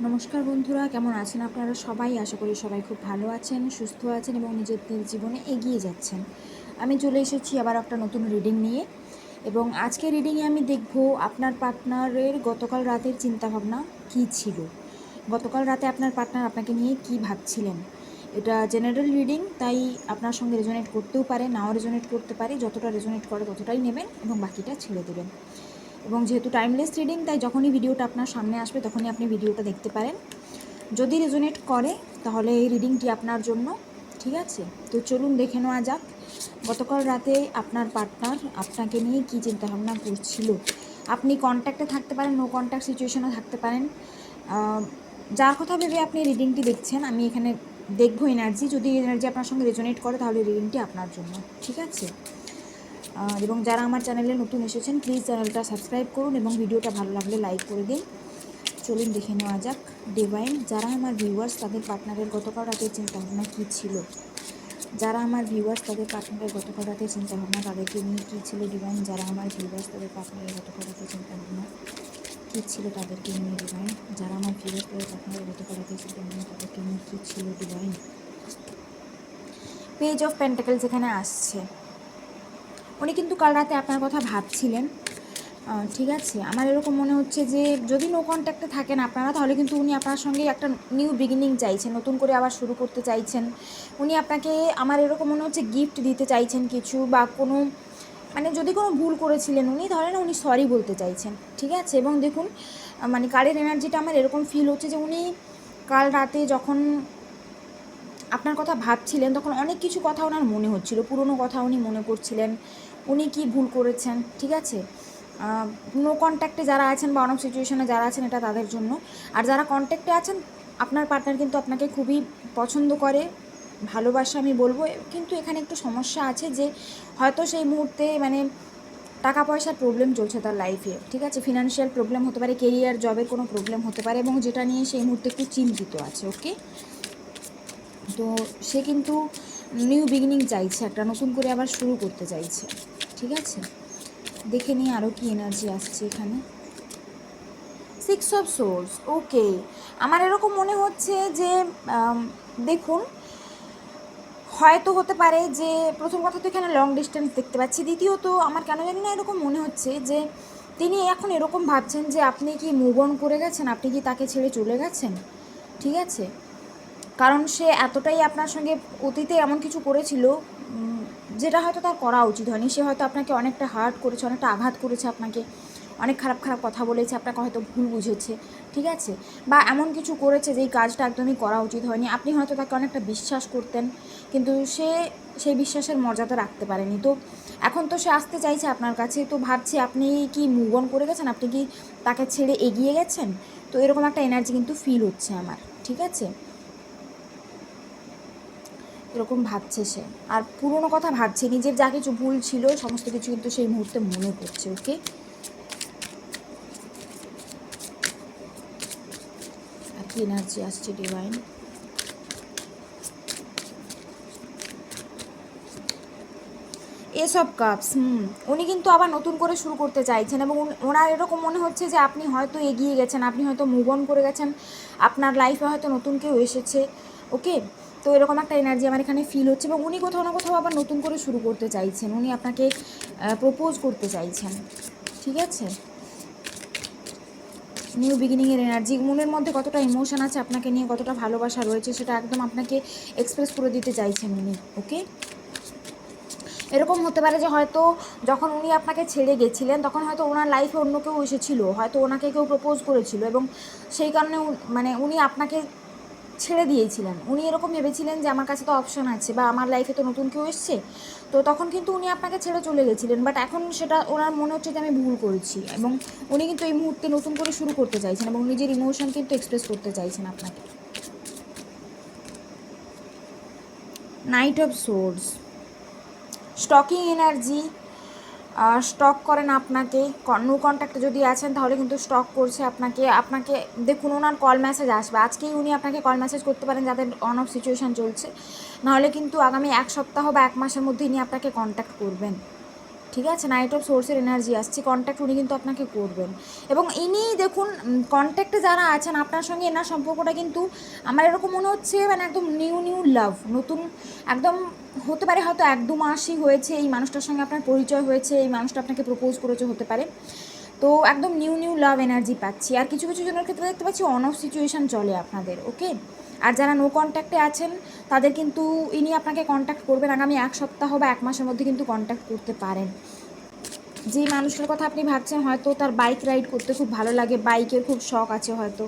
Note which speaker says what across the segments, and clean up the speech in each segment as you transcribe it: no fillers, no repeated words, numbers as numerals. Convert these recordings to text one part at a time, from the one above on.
Speaker 1: নমস্কার বন্ধুরা, কেমন আছেন আপনারা সবাই? আশা করি সবাই খুব ভালো আছেন, সুস্থ আছেন এবং নিজেদের জীবনে এগিয়ে যাচ্ছেন। আমি চলে এসেছি আবার একটা নতুন রিডিং নিয়ে এবং আজকে রিডিংয়ে আমি দেখব আপনার পার্টনারের গতকাল রাতের চিন্তাভাবনা কী ছিল। গতকাল রাতে আপনার পার্টনার আপনাকে নিয়ে কী ভাবছিলেন। এটা জেনারেল রিডিং, তাই আপনার সঙ্গে রেজোনেট করতেও পারে, নাও রেজোনেট করতে পারে। যতটা রেজোনেট করে ততটাই নেবেন এবং বাকিটা ছেড়ে দেবেন। এবং যেহেতু টাইমলেস রিডিং, তাই যখনই ভিডিওটা আপনার সামনে আসবে তখনই আপনি ভিডিওটা দেখতে পারেন। যদি রেজোনেট করে তাহলে এই রিডিংটি আপনার জন্য, ঠিক আছে? তো চলুন দেখে নেওয়া যাক গতকাল রাতে আপনার পার্টনার আপনাকে নিয়ে কী চিন্তাভাবনা করছিল। আপনি কন্ট্যাক্টে থাকতে পারেন, নো কন্ট্যাক্ট সিচুয়েশনে থাকতে পারেন। যার কথা ভেবে আপনি রিডিংটি দেখছেন, আমি এখানে দেখবো এনার্জি। যদি এনার্জি আপনার সঙ্গে রেজোনেট করে তাহলে রিডিংটি আপনার জন্য, ঠিক আছে? এবং যারা আমার চ্যানেলে নতুন এসেছেন প্লিজ চ্যানেলটা সাবস্ক্রাইব করুন এবং ভিডিওটা ভালো লাগলে লাইক করে দিন। চলুন দেখে নেওয়া যাক ডিভাইন, যারা আমার ভিউয়ার্স তাদের পার্টনারের গতকাল রাতের চিন্তাভাবনা কী ছিল। যারা আমার ভিউয়ার্স তাদের পার্টনারের গতকাল রাতের চিন্তাভাবনা তাদেরকে নিয়ে কী ছিল ডিভাইন। যারা আমার ভিউয়ার্স তাদের পার্টনারের গতকাল রাতের চিন্তাভাবনা কী ছিল তাদেরকে নিয়ে ডিভাইন। যারা আমার ভিউয়ার্স তাদের পার্টনারের গতকাল রাতের চিন্তাভাবনা তাদেরকে নিয়ে কী ছিল ডিভাইন। পেজ অফ পেন্টাকেলস এখানে আসছে। উনি কিন্তু কাল রাতে আপনার কথা ভাবছিলেন, ঠিক আছে? আমার এরকম মনে হচ্ছে যে যদি নো কন্ট্যাক্টে থাকেন আপনারা, তাহলে কিন্তু উনি আপনার সঙ্গে একটা নিউ বিগিনিং চাইছেন, নতুন করে আবার শুরু করতে চাইছেন। উনি আপনাকে, আমার এরকম মনে হচ্ছে, গিফট দিতে চাইছেন কিছু, বা কোনো মানে যদি কোনো ভুল করেছিলেন উনি, ধরেন উনি সরি বলতে চাইছেন, ঠিক আছে? এবং দেখুন মানে কালের এনার্জিটা আমার এরকম ফিল হচ্ছে যে উনি কাল রাতে যখন আপনার কথা ভাবছিলেন তখন অনেক কিছু কথা ওনার মনে হচ্ছিল, পুরনো কথা উনি মনে করছিলেন, উনি কি ভুল করেছেন, ঠিক আছে? নো কন্ট্যাক্টে যারা আছেন বা অনেক সিচুয়েশনে যারা আছেন এটা তাদের জন্য। আর যারা কন্ট্যাক্টে আছেন, আপনার পার্টনার কিন্তু আপনাকে খুবই পছন্দ করে, ভালোবাসা আমি বলবো। কিন্তু এখানে একটু সমস্যা আছে যে হয়তো সেই মুহূর্তে মানে টাকা পয়সার প্রবলেম চলছে তার লাইফে, ঠিক আছে? ফিনান্সিয়াল প্রবলেম হতে পারে, কেরিয়ার জবের কোনো প্রবলেম হতে পারে, এবং যেটা নিয়ে সেই মুহূর্তে একটু চিন্তিত আছে। ওকে, তো সে কিন্তু নিউ বিগিনিং চাইছে, একটা নতুন করে আবার শুরু করতে চাইছে, ঠিক আছে? দেখে নিয়ে আরও কি এনার্জি আসছে এখানে। 6 অফ সোর্স। ওকে, আমার এরকম মনে হচ্ছে যে দেখুন, হয়তো হতে পারে যে প্রথম কথা তো এখানে লং ডিস্টেন্স দেখতে পাচ্ছি। দ্বিতীয়ত আমার কেন জানি না এরকম মনে হচ্ছে যে তিনি এখন এরকম ভাবছেন যে আপনি কি মুভ অন করে গেছেন, আপনি কি তাকে ছেড়ে চলে গেছেন, ঠিক আছে? কারণ সে এতটাই আপনার সঙ্গে অতীতে এমন কিছু করেছিল যেটা হয়তো তার করা উচিত হয়নি। সে হয়তো আপনাকে অনেকটা হার্ট করেছে, অনেকটা আঘাত করেছে, আপনাকে অনেক খারাপ খারাপ কথা বলেছে, আপনাকে হয়তো ভুল বুঝেছে, ঠিক আছে? বা এমন কিছু করেছে যেই কাজটা একদমই করা উচিত হয়নি। আপনি হয়তো তাকে অনেকটা বিশ্বাস করতেন, কিন্তু সে সেই বিশ্বাসের মর্যাদা রাখতে পারেনি। তো এখন তো সে আসতে চাইছে আপনার কাছে, তো ভাবছি আপনি কি মুভ অন করে গেছেন, আপনি কি তাকে ছেড়ে এগিয়ে গেছেন। তো এরকম একটা এনার্জি কিন্তু ফিল হচ্ছে আমার, ঠিক আছে? এরকম ভাবছে সে, আর পুরনো কথা ভাবছে, নিজের যা কিছু ভুল ছিল সমস্ত কিছু কিন্তু সেই মুহূর্তে মনে পড়ছে। ওকে, আর কি এনার্জি আসছে ডিভাইন। এসব কাপস, উনি কিন্তু আবার নতুন করে শুরু করতে চাইছেন এবং ওনার এরকম মনে হচ্ছে যে আপনি হয়তো এগিয়ে গেছেন, আপনি হয়তো মুভ অন করে গেছেন, আপনার লাইফে হয়তো নতুন কেউ এসেছে। ওকে, তো এরকম একটা এনার্জি আমার এখানে ফিল হচ্ছে এবং উনি কোথাও না কোথাও আবার নতুন করে শুরু করতে চাইছেন, উনি আপনাকে প্রপোজ করতে চাইছেন, ঠিক আছে? নিউ বিগিনিংয়ের এনার্জি, মনের মধ্যে কতটা ইমোশন আছে আপনাকে নিয়ে, কতটা ভালোবাসা রয়েছে সেটা একদম আপনাকে এক্সপ্রেস করে দিতে চাইছেন উনি। ওকে, এরকম হতে পারে যে হয়তো যখন উনি আপনাকে ছেড়ে গেছিলেন তখন হয়তো ওনার লাইফে অন্য কেউ এসেছিল, হয়তো ওনাকে কেউ প্রপোজ করেছিল এবং সেই কারণে মানে উনি আপনাকে ছেড়ে দিয়েছিলেন। উনি এরকম ভেবেছিলেন যে আমার কাছে তো অপশন আছে, বা আমার লাইফে তো নতুন কেউ এসছে, তো তখন কিন্তু উনি আপনাকে ছেড়ে চলে গেছিলেন। বাট এখন সেটা ওনার মনে হচ্ছে যে আমি ভুল করেছি, এবং উনি কিন্তু এই মুহূর্তে নতুন করে শুরু করতে চাইছেন এবং নিজের ইমোশন কিন্তু এক্সপ্রেস করতে চাইছেন আপনাকে। Night of swords, stocking energy, stock করেন আপনাকে, নো কন্ট্যাক্টে যদি আছেন তাহলে কিন্তু স্টক করছে আপনাকে দেখুন ওনার কল মেসেজ আসবে আজকেই, উনি আপনাকে কল মেসেজ করতে পারেন যাদের অন অফ সিচুয়েশান চলছে, নাহলে কিন্তু আগামী 1 সপ্তাহ বা 1 মাসের মধ্যে ইনি আপনাকে কন্ট্যাক্ট করবেন, ঠিক আছে, নাইট অফ সোর্সের এনার্জি আসছে, কন্ট্যাক্ট উনি কিন্তু আপনাকে করবেন। এবং ইনি দেখুন কন্ট্যাক্টে যারা আছেন আপনার সঙ্গে এনার সম্পর্কটা কিন্তু আমার এরকম মনে হচ্ছে মানে একদম নিউ লাভ, নতুন একদম হতে পারে, হয়তো 1-2 মাসই হয়েছে এই মানুষটার সঙ্গে আপনার পরিচয় হয়েছে, এই মানুষটা আপনাকে প্রপোজ করেছে হতে পারে। তো একদম নিউ লাভ এনার্জি পাচ্ছি। আর কিছু কিছু জনের ক্ষেত্রে দেখতে পাচ্ছি অন অফ সিচুয়েশান চলে আপনাদের, ওকে। আর যারা নো কন্ট্যাক্টে আছেন তাদের কিন্তু ইনি আপনাকে কন্ট্যাক্ট করবেন আগামী 1 সপ্তাহ বা 1 মাসের মধ্যে কিন্তু কন্ট্যাক্ট করতে পারেন। যে মানুষটার কথা আপনি ভাবছেন হয়তো তার বাইক রাইড করতে খুব ভালো লাগে, বাইকের খুব শখ আছে হয়তো,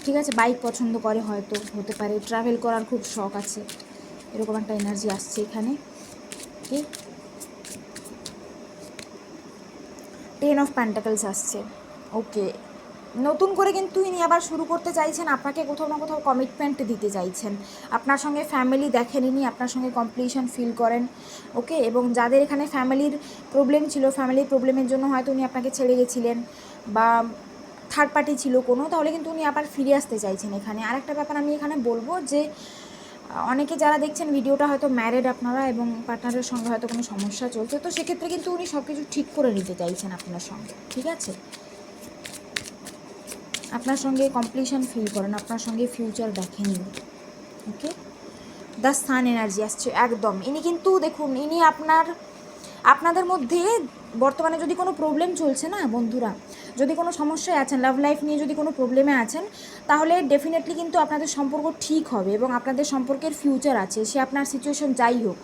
Speaker 1: ঠিক আছে, বাইক পছন্দ করে হয়তো, হতে পারে ট্রাভেল করার খুব শখ আছে, এরকম একটা এনার্জি আসছে এখানে। ওকে, 10 অফ প্যান্টাকলস আসছে। ওকে, নতুন করে কিন্তু ইনি আবার শুরু করতে চাইছেন, আপনাকে কোথাও না কোথাও কমিটমেন্ট দিতে চাইছেন, আপনার সঙ্গে ফ্যামিলি দেখেন ইনি, আপনার সঙ্গে কমপ্লিশন ফিল করেন, ওকে। এবং যাদের এখানে ফ্যামিলির প্রবলেম ছিল, ফ্যামিলির প্রবলেমের জন্য হয়তো উনি আপনাকে ছেড়ে গেছিলেন বা থার্ড পার্টি ছিল কোনো, তাহলে কিন্তু উনি আবার ফিরে আসতে চাইছেন এখানে। আরেকটা ব্যাপার আমি এখানে বলবো যে অনেকে যারা দেখছেন ভিডিওটা হয়তো ম্যারিড আপনারা এবং পার্টনারের সঙ্গে হয়তো কোনো সমস্যা চলছে, তো সেক্ষেত্রে কিন্তু উনি সব কিছু ঠিক করে নিতে চাইছেন আপনার সঙ্গে, ঠিক আছে, আপনার সঙ্গে কমপ্লিশন ফিল করেন, আপনার সঙ্গে ফিউচার দেখেনি, ওকে। দ্য সান এনার্জি আসছে একদম। ইনি কিন্তু দেখুন ইনি আপনাদের মধ্যে বর্তমানে যদি কোনো প্রবলেম চলছে না বন্ধুরা, যদি কোনো সমস্যায় আছেন, লাভ লাইফ নিয়ে যদি কোনো প্রবলেমে আছেন, তাহলে ডেফিনেটলি কিন্তু আপনাদের সম্পর্ক ঠিক হবে এবং আপনাদের সম্পর্কের ফিউচার আছে। সে আপনার সিচুয়েশন যাই হোক,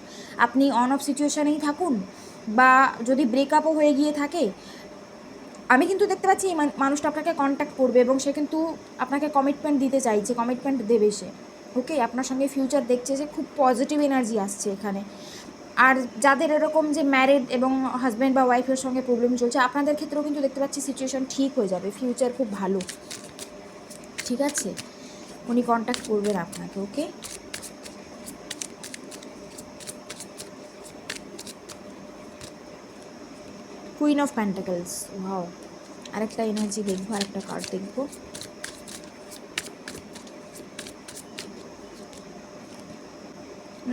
Speaker 1: আপনি অন অফ সিচুয়েশানেই থাকুন বা যদি ব্রেকআপও হয়ে গিয়ে থাকে, আমি কিন্তু দেখতে পাচ্ছি এই মানুষটা আপনাকে কন্ট্যাক্ট করবে এবং সে কিন্তু আপনাকে কমিটমেন্ট দিতে চাইছে, কমিটমেন্ট দেবে সে, ওকে। আপনার সঙ্গে ফিউচার দেখছে, যে খুব পজিটিভ এনার্জি আসছে এখানে। আর যাদের এরকম যে ম্যারিড এবং হাজব্যান্ড বা ওয়াইফের সঙ্গে প্রবলেম চলছে, আপনাদের ক্ষেত্রেও কিন্তু দেখতে পাচ্ছি সিচুয়েশন ঠিক হয়ে যাবে, ফিউচার খুব ভালো, ঠিক আছে। উনি কন্ট্যাক্ট করবেন আপনাকে, okay. Queen of pentacles, wow. আরেকটা এনার্জি দেখবো, আরেকটা কার্ড দেখবো।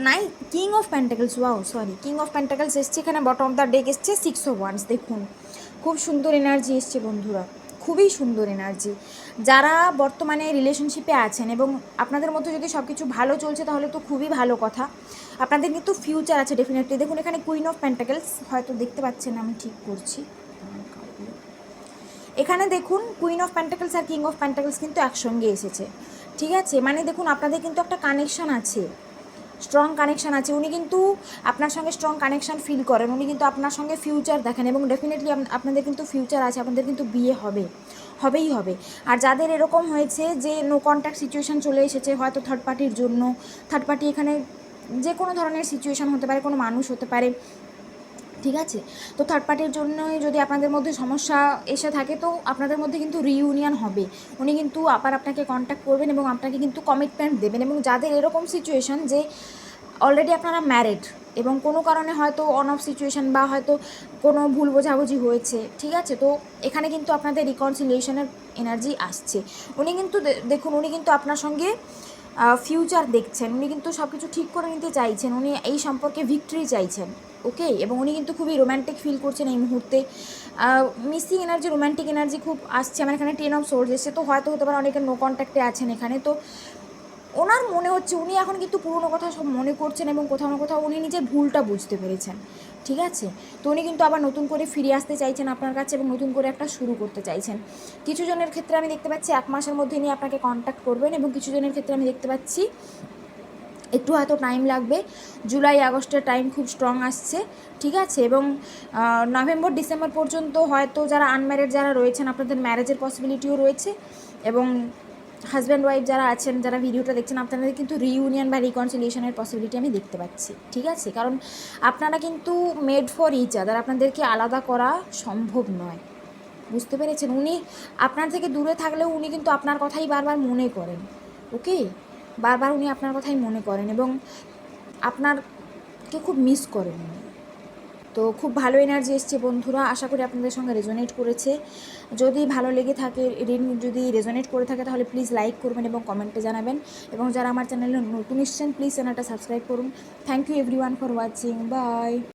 Speaker 1: নাই, king of pentacles, wow sorry, king of pentacles এসছে এখানে, বটম অফ দ্য ডেক এসছে 6 অফ ওয়ান্স। দেখুন খুব সুন্দর এনার্জি এসছে বন্ধুরা, খুবই সুন্দর এনার্জি। যারা বর্তমানে রিলেশনশিপে আছেন এবং আপনাদের মধ্যে যদি সব কিছু ভালো চলছে তাহলে তো খুবই ভালো কথা, আপনাদের কিন্তু ফিউচার আছে ডেফিনেটলি। দেখুন এখানে কুইন অফ প্যান্টাকলস, হয়তো দেখতে পাচ্ছেন আমি ঠিক করছি, এখানে দেখুন কুইন অফ প্যান্টাকলস আর কিং অফ প্যান্টাকলস কিন্তু একসঙ্গে এসেছে, ঠিক আছে। মানে দেখুন আপনাদের কিন্তু একটা কানেকশান আছে, স্ট্রং কানেকশান আছে। উনি কিন্তু আপনার সঙ্গে স্ট্রং কানেকশান ফিল করেন, উনি কিন্তু আপনার সঙ্গে ফিউচার দেখেন এবং ডেফিনেটলি আপনাদের কিন্তু ফিউচার আছে, আপনাদের কিন্তু বিয়ে হবেই হবে। আর যাদের এরকম হয়েছে যে নো কন্ট্যাক্ট সিচুয়েশান চলে এসেছে হয়তো থার্ড পার্টির জন্য, থার্ড পার্টি এখানে যে কোনো ধরনের সিচুয়েশান হতে পারে, কোনো মানুষ হতে পারে, ঠিক আছে। তো থার্ড পার্টির জন্যই যদি আপনাদের মধ্যে সমস্যা এসে থাকে তো আপনাদের মধ্যে কিন্তু রিইউনিয়ন হবে, উনি কিন্তু আবার আপনাকে কন্ট্যাক্ট করবেন এবং আপনাকে কিন্তু কমিটমেন্ট দেবেন। এবং যাদের এরকম সিচুয়েশান যে অলরেডি আপনারা ম্যারিড এবং কোনো কারণে হয়তো অন অফ সিচুয়েশান বা হয়তো কোনো ভুল বোঝাবুঝি হয়েছে, ঠিক আছে, তো এখানে কিন্তু আপনাদের রিকনসিলিয়েশনের এনার্জি আসছে। উনি কিন্তু দেখুন উনি কিন্তু আপনার সঙ্গে ফিউচার দেখছেন, উনি কিন্তু সব কিছু ঠিক করে নিতে চাইছেন, উনি এই সম্পর্কে ভিক্টরি চাইছেন, ওকে। এবং উনি কিন্তু খুবই রোম্যান্টিক ফিল করছেন এই মুহূর্তে, মিসিং এনার্জি, রোম্যান্টিক এনার্জি খুব আসছে আমার এখানে। 10 অফ সোর্স এসছে, তো হয়তো হতে পারে অনেকে নো কন্ট্যাক্টে আছেন এখানে, তো ওনার মনে হচ্ছে উনি এখন কিন্তু পুরনো কথা সব মনে করছেন এবং কোথাও না কোথাও উনি নিজের ভুলটা বুঝতে পেরেছেন, ঠিক আছে। তো উনি কিন্তু আবার নতুন করে ফিরে আসতে চাইছেন আপনার কাছে এবং নতুন করে একটা শুরু করতে চাইছেন। কিছু জনের ক্ষেত্রে আমি দেখতে পাচ্ছি 1 মাসের মধ্যে নিয়ে আপনাকে কন্ট্যাক্ট করবেন এবং কিছু জনের ক্ষেত্রে আমি দেখতে পাচ্ছি একটু হয়তো টাইম লাগবে, জুলাই আগস্টের টাইম খুব স্ট্রং আসছে, ঠিক আছে। এবং নভেম্বর ডিসেম্বর পর্যন্ত হয়তো যারা আনম্যারিড যারা রয়েছেন আপনাদের ম্যারেজের পসিবিলিটিও রয়েছে এবং হাজব্যান্ড ওয়াইফ যারা আছেন, যারা ভিডিওটা দেখছেন, আপনাদের কিন্তু রিইউনিয়ন বা রিকনসিলিয়েশনের পসিবিলিটি আমি দেখতে পাচ্ছি, ঠিক আছে। কারণ আপনারা কিন্তু মেড ফর ইচ আদার, আপনাদেরকে আলাদা করা সম্ভব নয়, বুঝতে পেরেছেন। উনি আপনার থেকে দূরে থাকলেও উনি কিন্তু আপনার কথাই বারবার মনে করেন, ওকে, বারবার উনি আপনার কথাই মনে করেন এবং আপনারকে খুব মিস করেন উনি। তো খুব ভালো এনার্জি এসছে বন্ধুরা, আশা করি আপনাদের সঙ্গে রেজোনেট করেছে। যদি ভালো লেগে থাকে, যদি রেজোনেট করে থাকে তাহলে প্লিজ লাইক করবেন এবং কমেন্টে জানাবেন। এবং যারা আমার চ্যানেলে নতুন এসেছেন প্লিজ চ্যানেলটা সাবস্ক্রাইব করুন। Thank you everyone for watching, by.